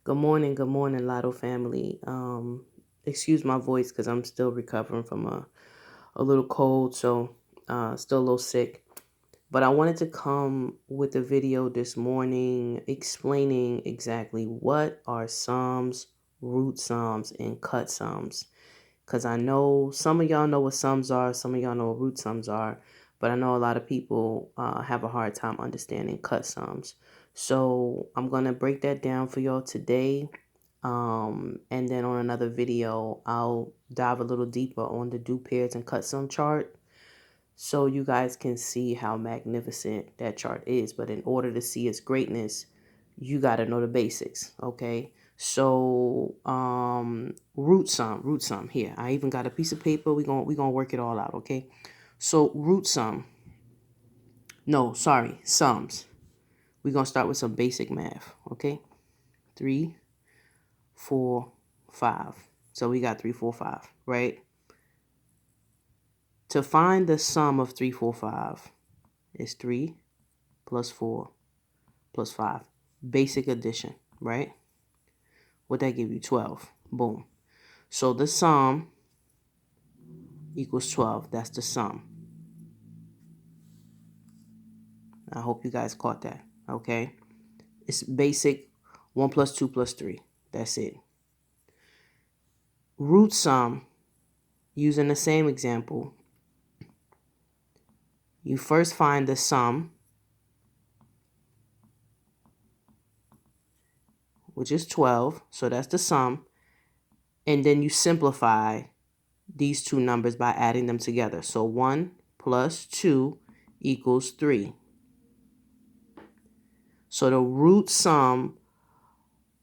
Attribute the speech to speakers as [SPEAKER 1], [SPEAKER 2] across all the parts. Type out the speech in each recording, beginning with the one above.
[SPEAKER 1] Good morning, Lotto family. Excuse my voice because I'm still recovering from a little cold, so still a little sick. But I wanted to come with a video this morning explaining exactly what are sums, root sums, and cut sums. Because I know some of y'all know what sums are, some of y'all know what root sums are, but I know a lot of people have a hard time understanding cut sums. So I'm going to break that down for y'all today. And then on another video, I'll dive a little deeper on the do pairs and cut sum chart so you guys can see how magnificent that chart is. But in order to see its greatness, you got to know the basics, okay? So, root sum here. I even got a piece of paper. We gonna work it all out, okay? So, root sum. No, sorry, sums. We're gonna start with some basic math, okay? 3, 4, 5. So we got 3, 4, 5, right? To find the sum of 3, 4, 5 is 3 plus 4 plus 5. Basic addition, right? What that give you? 12. Boom. So the sum equals 12. That's the sum. I hope you guys caught that, okay? It's basic 1 plus 2 plus 3. That's it. Root sum, using the same example, you first find the sum, which is 12. So that's the sum. And then you simplify these two numbers by adding them together. So 1 plus 2 equals 3. So the root sum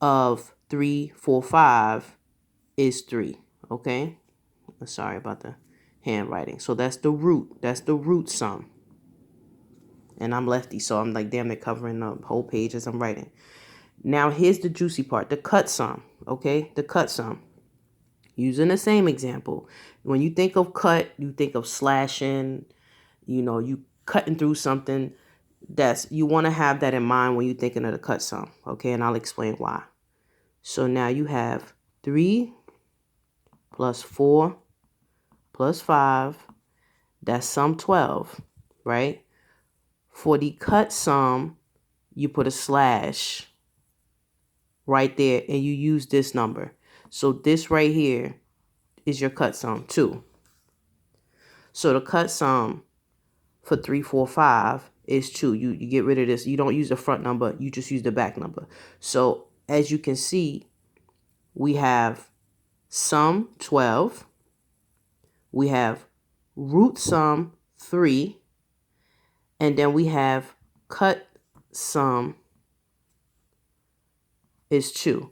[SPEAKER 1] of 3, 4, 5 is 3. Okay? Sorry about the handwriting. So that's the root. That's the root sum. And I'm lefty, so I'm like damn it covering the whole page as I'm writing. Now here's the juicy part, the cut sum. Okay? The cut sum. Using the same example. When you think of cut, you think of slashing, you cutting through something. You want to have that in mind when you're thinking of the cut sum, okay? And I'll explain why. So now you have 3 plus 4 plus 5, that's sum 12, right? For the cut sum, you put a slash right there and you use this number. So this right here is your cut sum 2. So the cut sum for 3, 4, 5 is 2. You get rid of this. You don't use the front number. You just use the back number. So as you can see, we have sum 12. We have root sum 3. And then we have cut sum is 2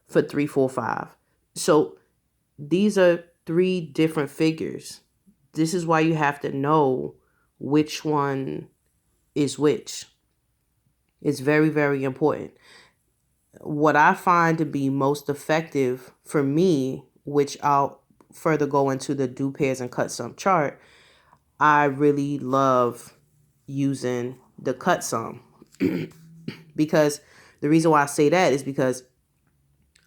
[SPEAKER 1] for 3, 4, 5. So these are 3 different figures. This is why you have to know which one is which. It's very, very important. What I find to be most effective for me, which I'll further go into the do pairs and cut sum chart, I really love using the cut sum. Because the reason why I say that is because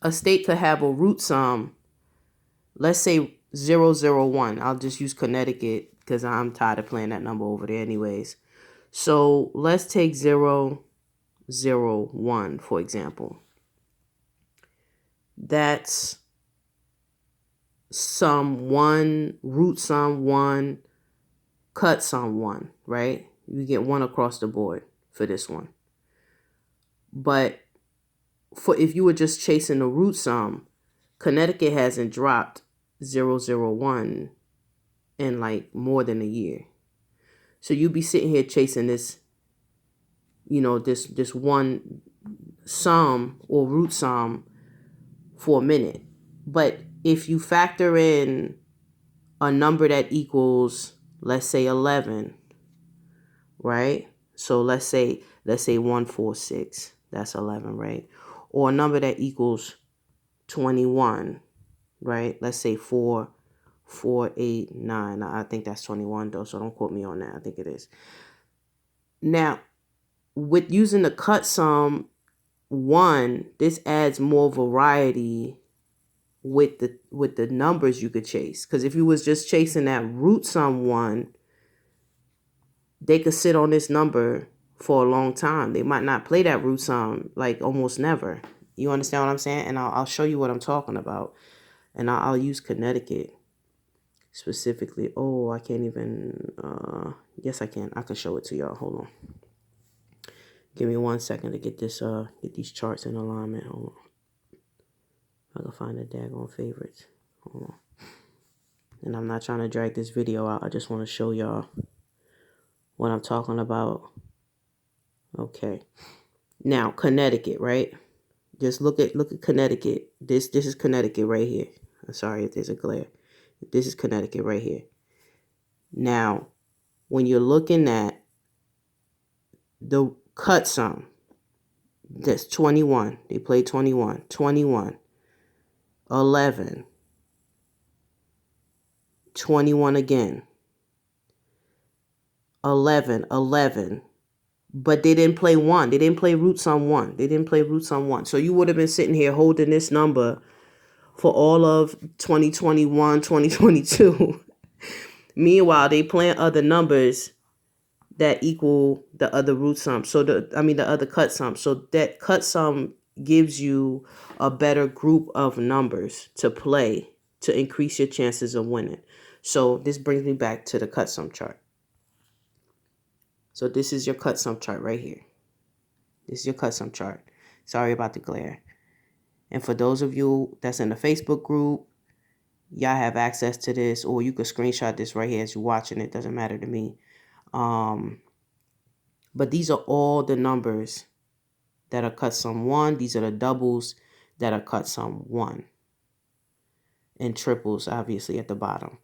[SPEAKER 1] a state could have a root sum, let's say 001. I'll just use Connecticut because I'm tired of playing that number over there anyways. So let's take 001, for example. That's sum 1, root sum 1, cut sum 1, right? You get 1 across the board for this one. But if you were just chasing the root sum, Connecticut hasn't dropped 001 in like more than a year. So you'd be sitting here chasing this, this one sum or root sum for a minute. But if you factor in a number that equals, let's say 11, right? So let's say 146, that's 11, right? Or a number that equals 21, right? Let's say 4, 4, 8, 9. I think that's 21 though, so don't quote me on that. I think it is. Now, with using the cut sum, 1, this adds more variety with the numbers you could chase. Because if you was just chasing that root sum 1, they could sit on this number for a long time. They might not play that root sum, like almost never. You understand what I'm saying? And I'll show you what I'm talking about. And I'll use Connecticut specifically. Oh, I can't even, yes I can. I can show it to y'all. Hold on. Give me 1 second to get this, get these charts in alignment. Hold on. I can find the daggone favorites. Hold on. And I'm not trying to drag this video out. I just want to show y'all what I'm talking about. Okay. Now, Connecticut, right? Just look at Connecticut. This is Connecticut right here. I'm sorry if there's a glare. This is Connecticut right here. Now, when you're looking at the cut sum, that's 21. They play 21. 21. 11. 21 again. 11. 11. But they didn't play 1. They didn't play root sum 1. They didn't play root sum 1. So you would have been sitting here holding this number for all of 2021, 2022. Meanwhile, they playing other numbers that equal the other root sum. So the other cut sum. So that cut sum gives you a better group of numbers to play to increase your chances of winning. So this brings me back to the cut sum chart. So this is your cut sum chart right here. This is your cut sum chart. Sorry about the glare. And for those of you that's in the Facebook group, y'all have access to this, or you could screenshot this right here as you're watching it. Doesn't matter to me. But these are all the numbers that are cut sum 1. These are the doubles that are cut sum 1. And triples, obviously, at the bottom.